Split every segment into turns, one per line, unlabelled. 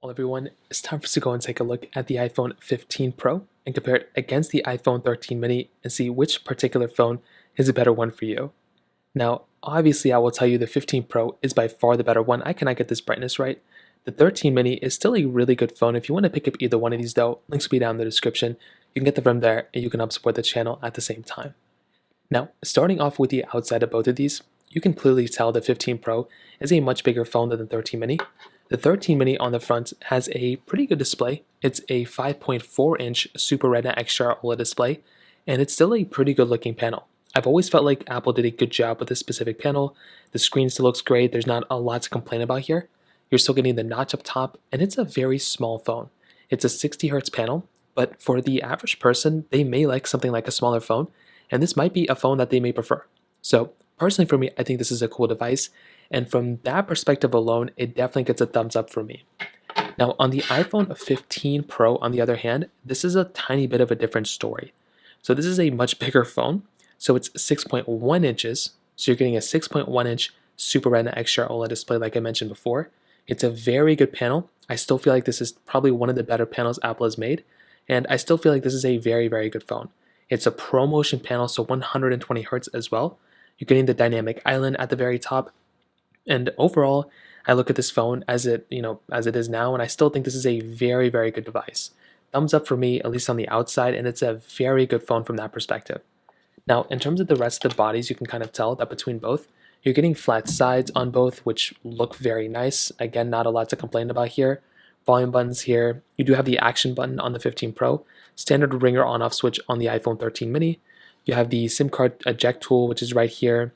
Well, everyone, it's time for us to go and take a look at the iPhone 15 Pro and compare it against the iPhone 13 mini and see which particular phone is a better one for you. Now, obviously, I will tell you the 15 Pro is by far the better one. I cannot get this brightness right. The 13 mini is still a really good phone. If you want to pick up either one of these, though, links will be down in the description. You can get them from there and you can help support the channel at the same time. Now, starting off with the outside of both of these, you can clearly tell the 15 Pro is a much bigger phone than the 13 mini. The 13 mini on the front has a pretty good display. It's a 5.4-inch Super Retina XDR OLED display, and it's still a pretty good looking panel. I've always felt like Apple did a good job with this specific panel. The screen still looks great. There's not a lot to complain about here. You're still getting the notch up top, and it's a very small phone. It's a 60 Hz panel, but for the average person, they may like something like a smaller phone, and this might be a phone that they may prefer. So personally for me, I think this is a cool device, and from that perspective alone, it definitely gets a thumbs up for me. Now on the iPhone 15 Pro, on the other hand, this is a tiny bit of a different story. So this is a much bigger phone, so it's 6.1 inches, so you're getting a 6.1-inch Super Retina XDR OLED display like I mentioned before. It's a very good panel. I still feel like this is probably one of the better panels Apple has made, and I still feel like this is a very, very good phone. It's a ProMotion panel, so 120 Hz as well. You're getting the dynamic island at the very top. And overall, I look at this phone as it is now, and I still think this is a very, very good device. Thumbs up for me, at least on the outside, and it's a very good phone from that perspective. Now, in terms of the rest of the bodies, you can kind of tell that between both, you're getting flat sides on both, which look very nice. Again, not a lot to complain about here. Volume buttons here. You do have the action button on the 15 Pro, standard ringer on-off switch on the iPhone 13 mini. You have the SIM card eject tool, which is right here.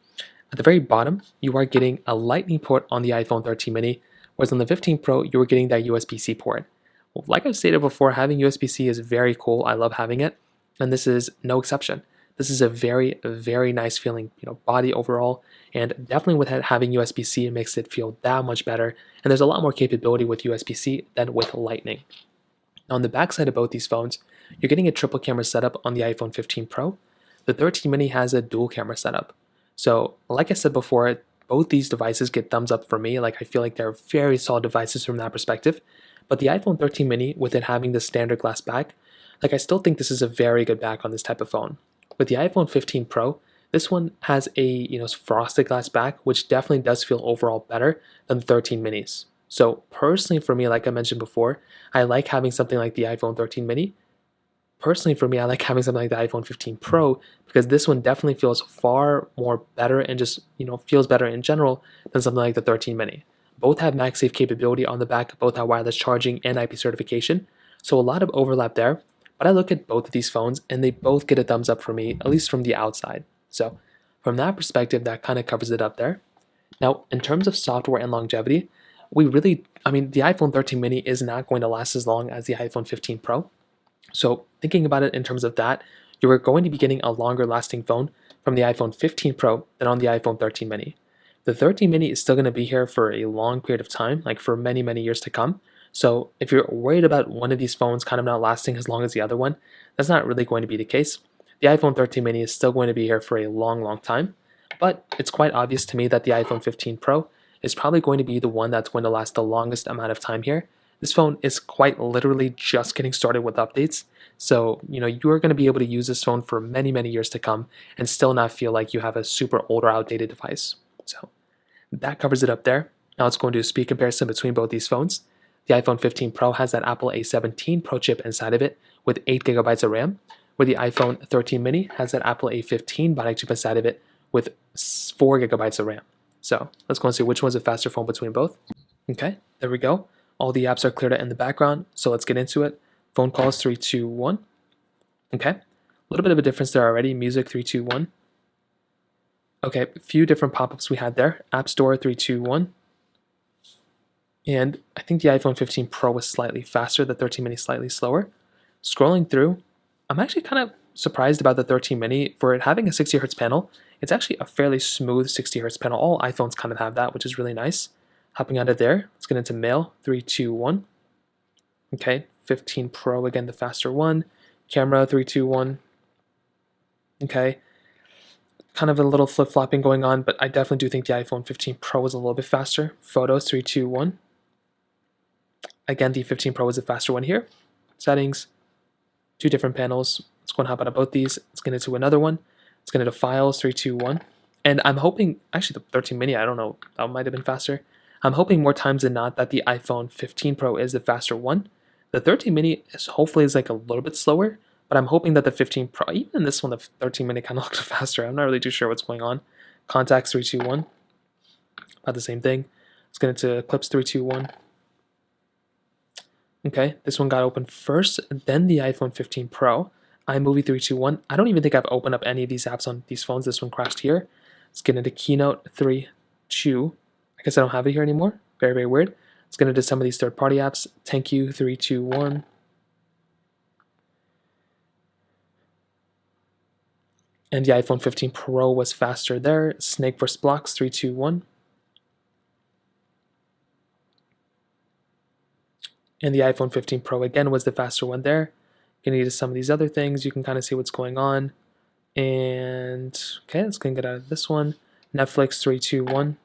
At the very bottom, you are getting a lightning port on the iPhone 13 mini, whereas on the 15 Pro, you are getting that USB-C port. Well, like I've stated before, having USB-C is very cool. I love having it, and this is no exception. This is a very, very nice feeling, body overall, and definitely with having USB-C, it makes it feel that much better, and there's a lot more capability with USB-C than with Lightning. Now, on the backside of both these phones, you're getting a triple camera setup on the iPhone 15 Pro. The 13 mini has a dual camera setup. So, like I said before, both these devices get thumbs up for me. Like, I feel like they're very solid devices from that perspective. But the iPhone 13 mini, with it having the standard glass back, I still think this is a very good back on this type of phone. With the iPhone 15 Pro, this one has a frosted glass back, which definitely does feel overall better than the 13 minis. So personally for me, like I mentioned before, I like having something like the iPhone 13 mini. Personally for me, I like having something like the iPhone 15 Pro because this one definitely feels far more better and just feels better in general than something like the 13 mini. Both have MagSafe capability on the back, both have wireless charging and IP certification, so a lot of overlap there. But I look at both of these phones and they both get a thumbs up for me, at least from the outside. So from that perspective, that kind of covers it up there. Now, in terms of software and longevity, the iPhone 13 mini is not going to last as long as the iPhone 15 Pro. So thinking about it in terms of that, you are going to be getting a longer lasting phone from the iPhone 15 Pro than on the iPhone 13 mini. The 13 mini is still going to be here for a long period of time, like for many, many years to come. So if you're worried about one of these phones kind of not lasting as long as the other one, that's not really going to be the case. The iPhone 13 mini is still going to be here for a long, long time, but it's quite obvious to me that the iPhone 15 Pro is probably going to be the one that's going to last the longest amount of time here. This phone is quite literally just getting started with updates, so you are going to be able to use this phone for many, many years to come and still not feel like you have a super old or outdated device. So that covers it up there. Now let's go into a speed comparison between both these phones. The iPhone 15 Pro has that Apple A17 Pro chip inside of it with 8 GB of RAM, where the iPhone 13 mini has that Apple A15 Bionic chip inside of it with 4 GB of RAM. So let's go and see which one's a faster phone between both. Okay, there we go. All the apps are cleared out in the background, so let's get into it. Phone calls 3, 2, 1. Okay, a little bit of a difference there already. Music 3, 2, 1. Okay, a few different pop-ups we had there. App Store 3, 2, 1. And I think the iPhone 15 Pro was slightly faster, the 13 mini slightly slower. Scrolling through, I'm actually kind of surprised about the 13 mini. For it having a 60 Hz panel, it's actually a fairly smooth 60 Hz panel. All iPhones kind of have that, which is really nice. Hopping out of there, let's get into mail, 3, 2, 1. Okay, 15 Pro, again, the faster one. Camera, 3, 2, 1. Okay, kind of a little flip-flopping going on, but I definitely do think the iPhone 15 Pro is a little bit faster. Photos, 3, 2, 1. again, the 15 Pro is the faster one here. Settings, two different panels. Let's go and hop out of both these. Let's get into another one. Let's get into Files, 3, 2, 1. And I'm hoping, actually the 13 mini, I don't know, that might have been faster. I'm hoping more times than not that the iPhone 15 Pro is the faster one. The 13 mini is hopefully like a little bit slower, but I'm hoping that the 15 Pro, even this one, the 13 mini kind of looks faster. I'm not really too sure what's going on. Contacts, 3, 2, 1. About the same thing. Let's get into Clips, 3, 2, 1. Okay, this one got opened first, then the iPhone 15 Pro. iMovie 321. I don't even think I've opened up any of these apps on these phones. This one crashed here. Let's get into Keynote 3, 2. I guess I don't have it here anymore. Very, very weird. Let's get into some of these third-party apps. Thank you 3, 2, 1. And the iPhone 15 Pro was faster there. Snake vs. Blocks 3, 2, 1. And the iPhone 15 Pro again was the faster one there. Getting into some of these other things, you can kind of see what's going on. And okay, let's go and get out of this one. Netflix 3, 2, 1.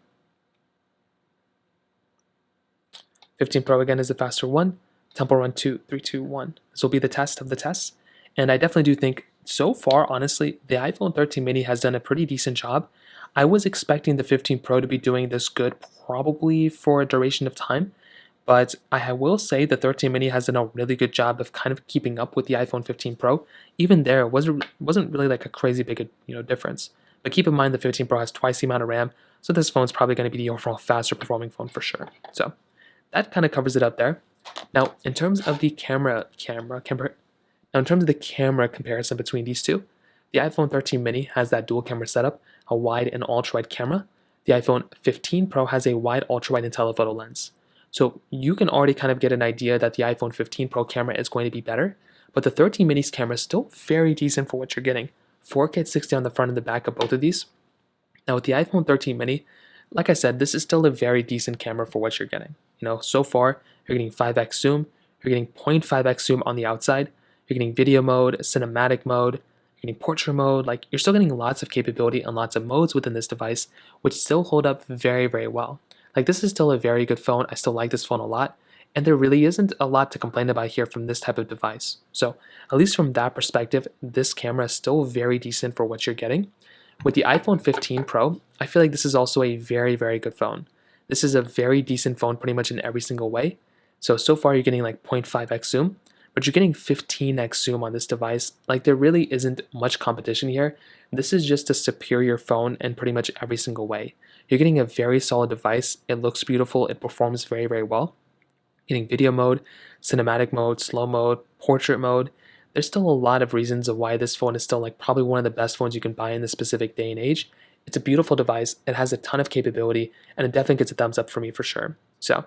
15 Pro again is the faster one. Temple Run 2, 3, 2, 1. This will be the test of the tests. And I definitely do think, so far, honestly, the iPhone 13 mini has done a pretty decent job. I was expecting the 15 Pro to be doing this good probably for a duration of time. But I will say the 13 mini has done a really good job of kind of keeping up with the iPhone 15 Pro. Even there, it wasn't really like a crazy big difference. But keep in mind the 15 Pro has twice the amount of RAM, so this phone's probably going to be the overall faster performing phone for sure. So that kind of covers it up there. Now, in terms of the camera comparison between these two, the iPhone 13 mini has that dual camera setup, a wide and ultra-wide camera. The iPhone 15 Pro has a wide ultra-wide and telephoto lens. So you can already kind of get an idea that the iPhone 15 Pro camera is going to be better, but the 13 mini's camera is still very decent for what you're getting. 4K 60 on the front and the back of both of these. Now with the iPhone 13 mini, like I said, this is still a very decent camera for what you're getting. So far, you're getting 5x zoom, you're getting 0.5x zoom on the outside, you're getting video mode, cinematic mode, you're getting portrait mode, like you're still getting lots of capability and lots of modes within this device, which still hold up very, very well. Like this is still a very good phone. I still like this phone a lot. And there really isn't a lot to complain about here from this type of device. So at least from that perspective, this camera is still very decent for what you're getting. With the iPhone 15 Pro, I feel like this is also a very, very good phone. This is a very decent phone pretty much in every single way. So far you're getting like 0.5x zoom, but you're getting 15x zoom on this device. Like there really isn't much competition here. This is just a superior phone in pretty much every single way. You're getting a very solid device. It looks beautiful. It performs very, very well. Getting video mode, cinematic mode, slow mode, portrait mode. There's still a lot of reasons of why this phone is still like probably one of the best phones you can buy in this specific day and age. It's a beautiful device. It has a ton of capability, and it definitely gets a thumbs up for me for sure. So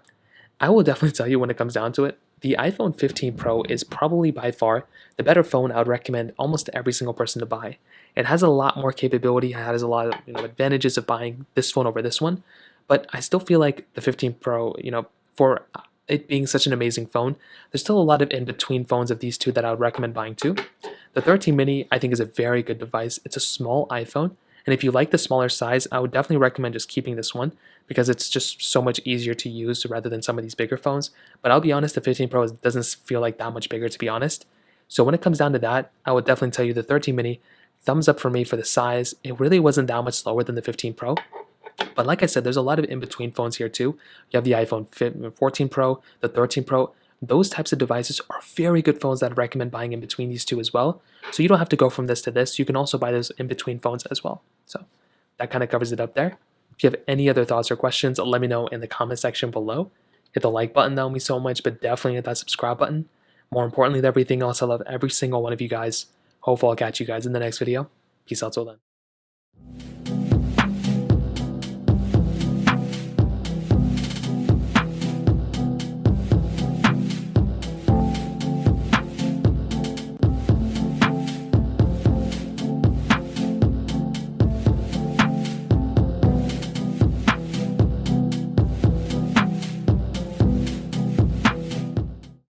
I will definitely tell you when it comes down to it, the iPhone 15 Pro is probably by far the better phone I would recommend almost every single person to buy. It has a lot more capability, it has a lot of advantages of buying this phone over this one, but I still feel like the 15 Pro, for it being such an amazing phone, there's still a lot of in-between phones of these two that I would recommend buying too. The 13 mini I think is a very good device. It's a small iPhone, and if you like the smaller size, I would definitely recommend just keeping this one because it's just so much easier to use rather than some of these bigger phones. But I'll be honest, the 15 Pro doesn't feel like that much bigger to be honest. So when it comes down to that, I would definitely tell you the 13 mini, thumbs up for me for the size. It really wasn't that much slower than the 15 Pro. But like I said, there's a lot of in-between phones here too. You have the iPhone 14 Pro, the 13 Pro. Those types of devices are very good phones that I recommend buying in between these two as well. So you don't have to go from this to this. You can also buy those in-between phones as well. So that kind of covers it up there. If you have any other thoughts or questions, let me know in the comment section below. Hit the like button, that would mean so much, but definitely hit that subscribe button. More importantly than everything else, I love every single one of you guys. Hopefully I'll catch you guys in the next video. Peace out till then.